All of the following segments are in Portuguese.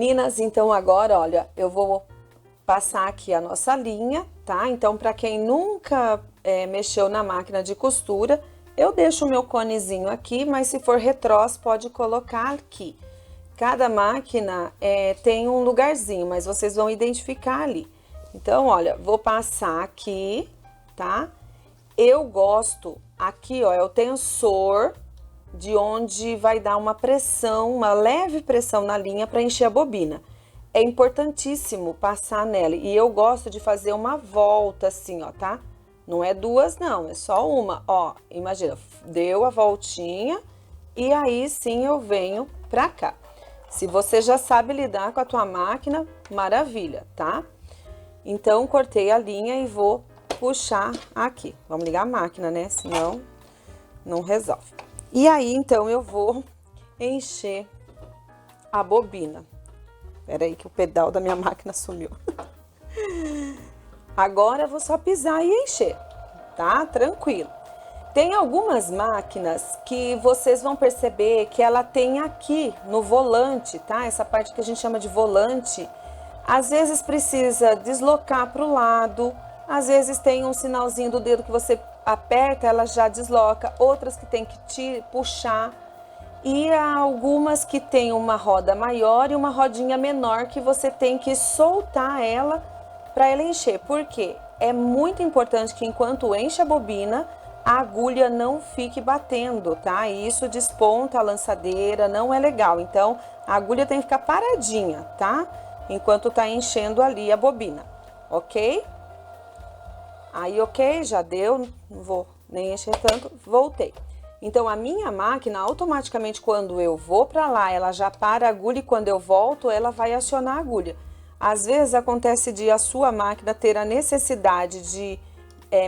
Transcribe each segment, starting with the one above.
Meninas, então agora, olha, eu vou passar aqui a nossa linha, tá? Então, para quem nunca mexeu na máquina de costura, eu deixo o meu conezinho aqui, mas se for retrós, pode colocar aqui. Cada máquina tem um lugarzinho, mas vocês vão identificar ali. Então, olha, vou passar aqui, tá? Eu gosto, aqui, ó, é o tensor de onde vai dar uma pressão, uma leve pressão na linha para encher a bobina. É importantíssimo passar nela. E eu gosto de fazer uma volta assim, ó, tá? Não é duas, não, é só uma. Ó, imagina, deu a voltinha e aí sim eu venho pra cá. Se você já sabe lidar com a tua máquina, maravilha, tá? Então, cortei a linha e vou puxar aqui. Vamos ligar a máquina, né? Senão, não resolve. E aí, então, eu vou encher a bobina. Espera aí que o pedal da minha máquina sumiu. Agora, eu vou só pisar e encher, tá? Tranquilo. Tem algumas máquinas que vocês vão perceber que ela tem aqui no volante, tá? Essa parte que a gente chama de volante. Às vezes precisa deslocar para o lado, às vezes tem um sinalzinho do dedo que você aperta, ela já desloca, outras que tem que te puxar. E há algumas que tem uma roda maior e uma rodinha menor que você tem que soltar ela para ela encher. Por quê? É muito importante que enquanto enche a bobina, a agulha não fique batendo, tá? E isso desponta a lançadeira, não é legal. Então, a agulha tem que ficar paradinha, tá? Enquanto tá enchendo ali a bobina, ok? Aí, ok, já deu, não vou nem encher tanto, voltei. Então, a minha máquina, automaticamente, quando eu vou para lá, ela já para a agulha e quando eu volto, ela vai acionar a agulha. Às vezes, acontece de a sua máquina ter a necessidade de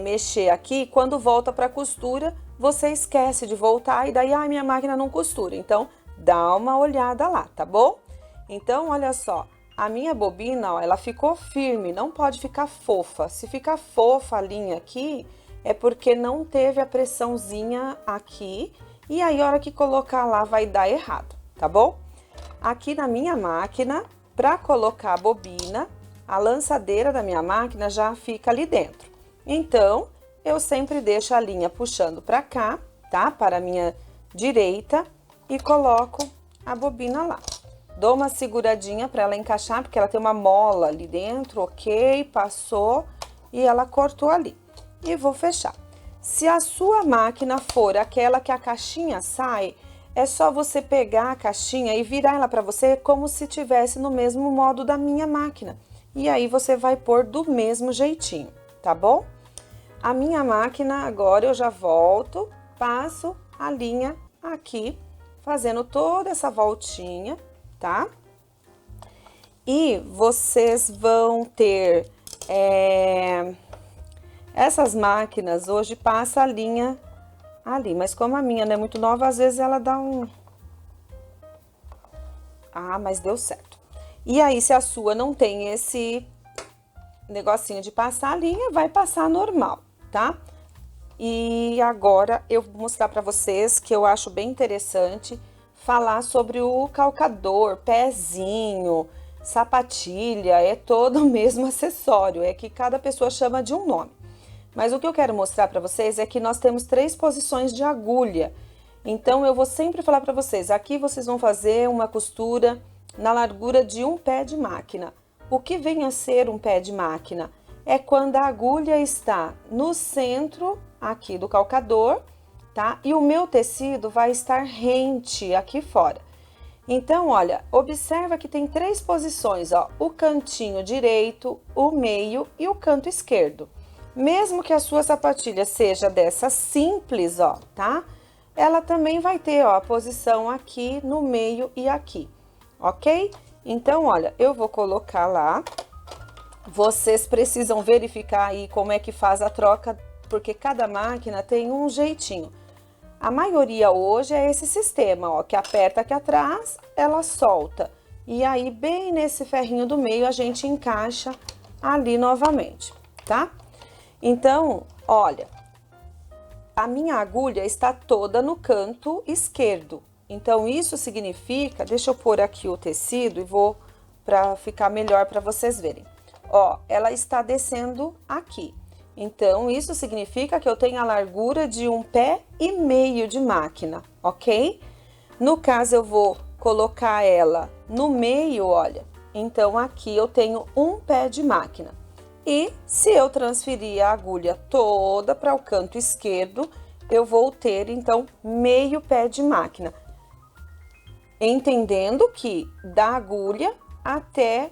mexer aqui, quando volta para a costura, você esquece de voltar e daí, minha máquina não costura. Então, dá uma olhada lá, tá bom? Então, olha só, a minha bobina, ó, ela ficou firme, não pode ficar fofa. Se ficar fofa a linha aqui, é porque não teve a pressãozinha aqui, e aí a hora que colocar lá vai dar errado, tá bom? Aqui na minha máquina, para colocar a bobina, a lançadeira da minha máquina já fica ali dentro. Então, eu sempre deixo a linha puxando para cá, tá? Para a minha direita e coloco a bobina lá. Dou uma seguradinha para ela encaixar, porque ela tem uma mola ali dentro, ok, passou e ela cortou ali. E vou fechar. Se a sua máquina for aquela que a caixinha sai, é só você pegar a caixinha e virar ela para você como se tivesse no mesmo modo da minha máquina. E aí você vai pôr do mesmo jeitinho, tá bom? A minha máquina, agora eu já volto, passo a linha aqui, fazendo toda essa voltinha, tá? E vocês vão ter... essas máquinas hoje passa a linha ali, mas como a minha não é muito nova, às vezes ela dá um... mas deu certo. E aí, se a sua não tem esse negocinho de passar a linha, vai passar normal, tá? E agora eu vou mostrar pra vocês que eu acho bem interessante falar sobre o calcador, pezinho, sapatilha, é todo o mesmo acessório, é que cada pessoa chama de um nome. Mas o que eu quero mostrar para vocês é que nós temos 3 posições de agulha. Então, eu vou sempre falar para vocês, aqui vocês vão fazer uma costura na largura de um pé de máquina. O que vem a ser um pé de máquina? É quando a agulha está no centro aqui do calcador, tá? E o meu tecido vai estar rente aqui fora. Então, olha, observa que tem 3 posições, ó, o cantinho direito, o meio e o canto esquerdo. Mesmo que a sua sapatilha seja dessa simples, ó, tá? Ela também vai ter, ó, a posição aqui no meio e aqui, ok? Então, olha, eu vou colocar lá. Vocês precisam verificar aí como é que faz a troca, porque cada máquina tem um jeitinho. A maioria hoje é esse sistema, ó, que aperta aqui atrás, ela solta. E aí, bem nesse ferrinho do meio, a gente encaixa ali novamente, tá? Então, olha, a minha agulha está toda no canto esquerdo. Então, isso significa, deixa eu pôr aqui o tecido e vou para ficar melhor para vocês verem. Ó, ela está descendo aqui. Então, isso significa que eu tenho a largura de 1,5 pé de máquina, ok? No caso, eu vou colocar ela no meio, olha. Então, aqui eu tenho 1 pé de máquina. E se eu transferir a agulha toda para o canto esquerdo, eu vou ter, então, meio pé de máquina. Entendendo que da agulha até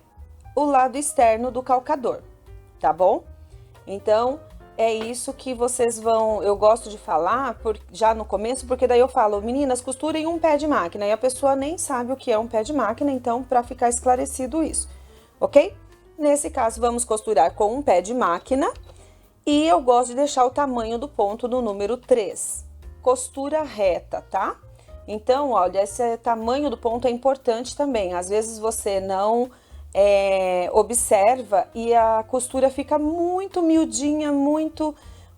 o lado externo do calcador, tá bom? Então, é isso que vocês vão... Eu gosto de falar já no começo, porque daí eu falo, meninas, costurem 1 pé de máquina. E a pessoa nem sabe o que é 1 pé de máquina, então, para ficar esclarecido isso, ok? Nesse caso, vamos costurar com 1 pé de máquina. E eu gosto de deixar o tamanho do ponto no número 3. Costura reta, tá? Então, olha, esse tamanho do ponto é importante também. Às vezes você não observa e a costura fica muito miudinha,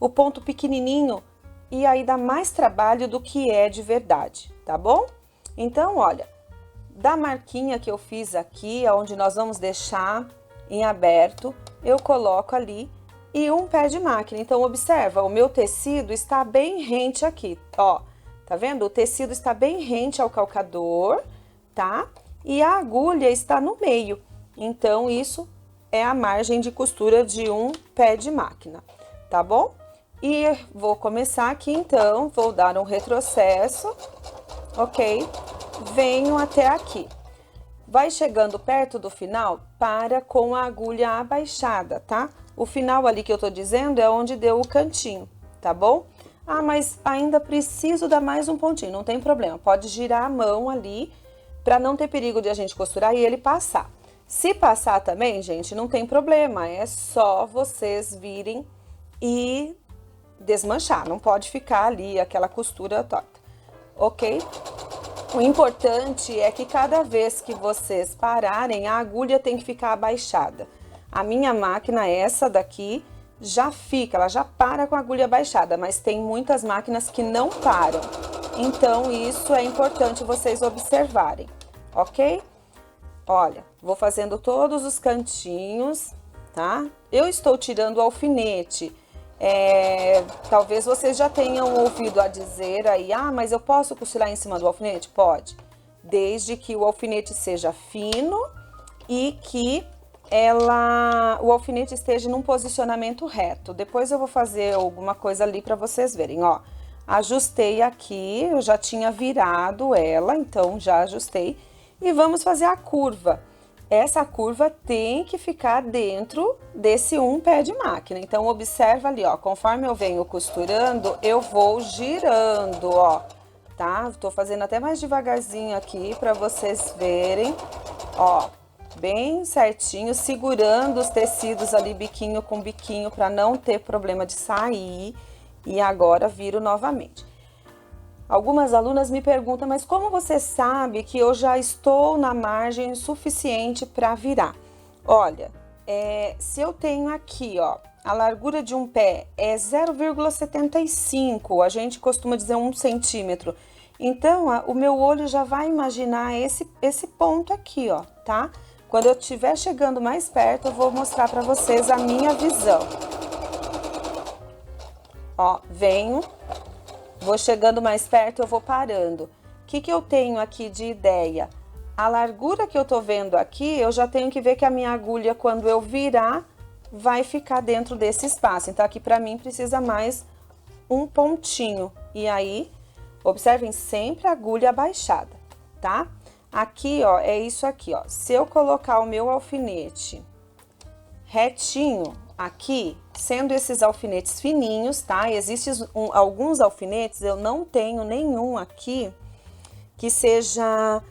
o ponto pequenininho. E aí dá mais trabalho do que é de verdade, tá bom? Então, olha, da marquinha que eu fiz aqui, onde nós vamos deixar em aberto, eu coloco ali e 1 pé de máquina. Então, observa, o meu tecido está bem rente aqui, ó. Tá vendo? O tecido está bem rente ao calcador, tá? E a agulha está no meio. Então, isso é a margem de costura de 1 pé de máquina, tá bom? E vou começar aqui, então, vou dar um retrocesso, ok? Venho até aqui. Vai chegando perto do final, para com a agulha abaixada, tá? O final ali que eu tô dizendo é onde deu o cantinho, tá bom? Ah, mas ainda preciso dar mais um pontinho, não tem problema. Pode girar a mão ali, para não ter perigo de a gente costurar e ele passar. Se passar também, gente, não tem problema. É só vocês virem e desmanchar. Não pode ficar ali aquela costura torta, ok? O importante é que cada vez que vocês pararem, a agulha tem que ficar abaixada. A minha máquina, essa daqui, já fica, ela já para com a agulha abaixada, mas tem muitas máquinas que não param. Então, isso é importante vocês observarem, ok? Olha, vou fazendo todos os cantinhos, tá? Eu estou tirando o alfinete. Talvez vocês já tenham ouvido a dizer aí, ah, mas eu posso costurar em cima do alfinete? Pode, desde que o alfinete seja fino e que o alfinete esteja num posicionamento reto. Depois eu vou fazer alguma coisa ali para vocês verem, ó. Ajustei aqui, eu já tinha virado ela, então já ajustei. E vamos fazer a curva. Essa curva tem que ficar dentro desse 1 pé de máquina. Então, observa ali, ó, conforme eu venho costurando, eu vou girando, ó, tá? Tô fazendo até mais devagarzinho aqui para vocês verem, ó, bem certinho, segurando os tecidos ali, biquinho com biquinho, para não ter problema de sair. E agora viro novamente. Algumas alunas me perguntam, mas como você sabe que eu já estou na margem suficiente para virar? Olha, se eu tenho aqui, ó, a largura de um pé é 0,75, a gente costuma dizer 1 centímetro. Então, o meu olho já vai imaginar esse ponto aqui, ó, tá? Quando eu estiver chegando mais perto, eu vou mostrar para vocês a minha visão. Ó, venho... Vou chegando mais perto, eu vou parando. O que eu tenho aqui de ideia? A largura que eu tô vendo aqui, eu já tenho que ver que a minha agulha, quando eu virar, vai ficar dentro desse espaço. Então, aqui pra mim, precisa mais um pontinho. E aí, observem sempre a agulha abaixada, tá? Aqui, ó, é isso aqui, ó. Se eu colocar o meu alfinete retinho aqui, sendo esses alfinetes fininhos, tá? Existem alguns alfinetes, eu não tenho nenhum aqui que seja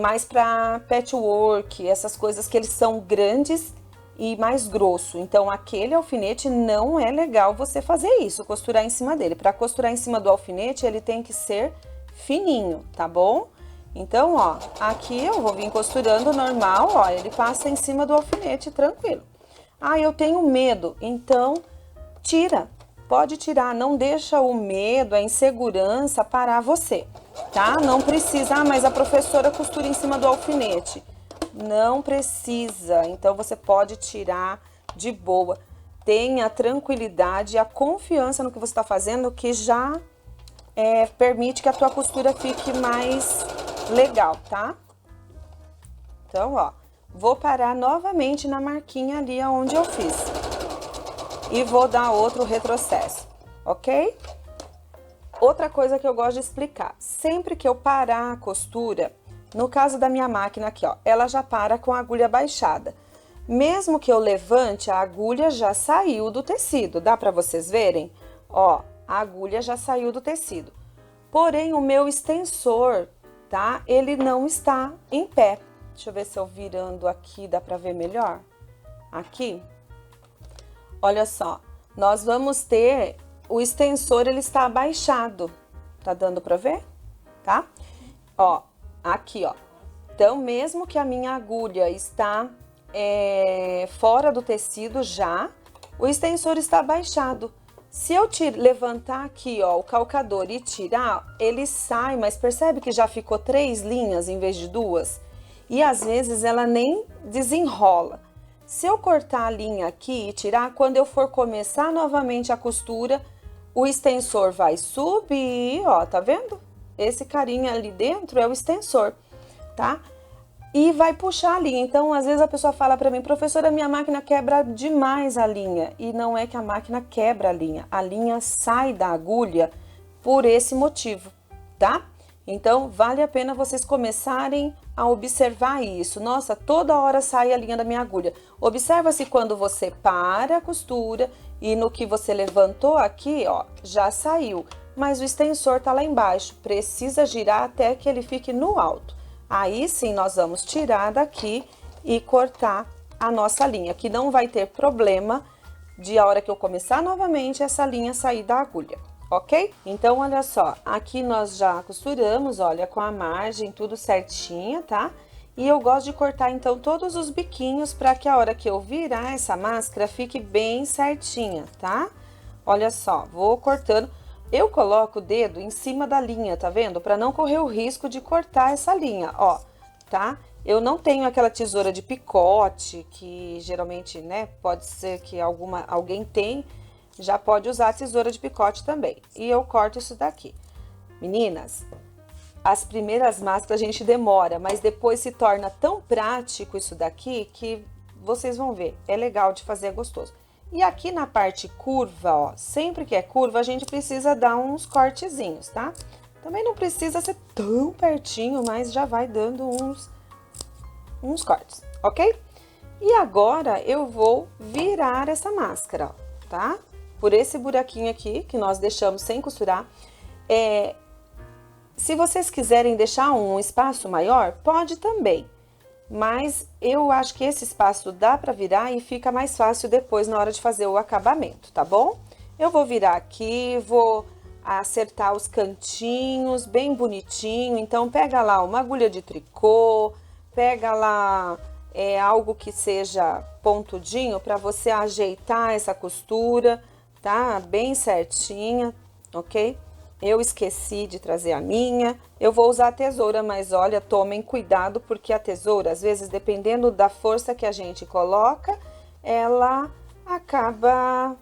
mais para patchwork, essas coisas que eles são grandes e mais grosso. Então, aquele alfinete não é legal você fazer isso, costurar em cima dele. Para costurar em cima do alfinete, ele tem que ser fininho, tá bom? Então, ó, aqui eu vou vir costurando normal, ó, ele passa em cima do alfinete tranquilo. Ah, eu tenho medo, então tira, pode tirar, não deixa o medo, a insegurança parar você, tá? Não precisa, ah, mas a professora costura em cima do alfinete. Não precisa, então você pode tirar de boa. Tenha a tranquilidade e a confiança no que você está fazendo, que já permite que a tua costura fique mais legal, tá? Então, ó, vou parar novamente na marquinha ali onde eu fiz. E vou dar outro retrocesso, ok? Outra coisa que eu gosto de explicar, sempre que eu parar a costura, no caso da minha máquina aqui, ó, ela já para com a agulha baixada. Mesmo que eu levante, a agulha já saiu do tecido, dá pra vocês verem? Ó, a agulha já saiu do tecido. Porém, o meu extensor, tá? Ele não está em pé. Deixa eu ver se eu virando aqui, dá pra ver melhor? Aqui. Olha só, nós vamos ter... O extensor, ele está abaixado. Tá dando pra ver? Tá? Ó, aqui, ó. Então, mesmo que a minha agulha está fora do tecido já, o extensor está abaixado. Se eu levantar aqui, ó, o calcador e tirar, ele sai, mas percebe que já ficou 3 linhas em vez de 2? E às vezes ela nem desenrola. Se eu cortar a linha aqui e tirar, quando eu for começar novamente a costura, o extensor vai subir, ó, tá vendo? Esse carinha ali dentro é o extensor, tá? E vai puxar a linha. Então, às vezes a pessoa fala pra mim, professora, minha máquina quebra demais a linha. E não é que a máquina quebra a linha sai da agulha por esse motivo, tá? Então, vale a pena vocês começarem a observar isso. Nossa, toda hora sai a linha da minha agulha. Observa se quando você para a costura e no que você levantou aqui, ó, já saiu. Mas o extensor tá lá embaixo, precisa girar até que ele fique no alto. Aí sim nós vamos tirar daqui e cortar a nossa linha, que não vai ter problema de a hora que eu começar novamente essa linha sair da agulha, ok? Então, olha só, aqui nós já costuramos, olha, com a margem tudo certinha, tá? E eu gosto de cortar então todos os biquinhos para que a hora que eu virar essa máscara fique bem certinha, tá? Olha só, vou cortando. Eu coloco o dedo em cima da linha, tá vendo? Para não correr o risco de cortar essa linha, ó, tá? Eu não tenho aquela tesoura de picote, que geralmente, né, pode ser que alguém tem, já pode usar a tesoura de picote também. E eu corto isso daqui. Meninas, as primeiras máscaras a gente demora, mas depois se torna tão prático isso daqui que vocês vão ver, é legal de fazer, é gostoso. E aqui na parte curva, ó, sempre que é curva, a gente precisa dar uns cortezinhos, tá? Também não precisa ser tão pertinho, mas já vai dando uns cortes, ok? E agora eu vou virar essa máscara, ó, tá? Por esse buraquinho aqui, que nós deixamos sem costurar. Se vocês quiserem deixar um espaço maior, pode também. Mas eu acho que esse espaço dá pra virar e fica mais fácil depois na hora de fazer o acabamento, tá bom? Eu vou virar aqui, vou acertar os cantinhos bem bonitinho. Então, pega lá uma agulha de tricô, pega lá algo que seja pontudinho pra você ajeitar essa costura, tá? Bem certinha, ok? Eu esqueci de trazer a minha. Eu vou usar a tesoura, mas olha, tomem cuidado, porque a tesoura, às vezes, dependendo da força que a gente coloca, ela acaba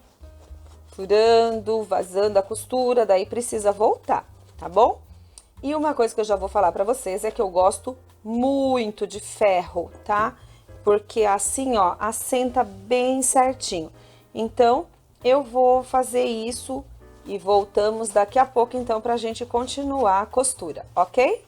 furando, vazando a costura, daí precisa voltar, tá bom? E uma coisa que eu já vou falar pra vocês é que eu gosto muito de ferro, tá? Porque assim, ó, assenta bem certinho. Então, eu vou fazer isso e voltamos daqui a pouco, então, pra gente continuar a costura, ok?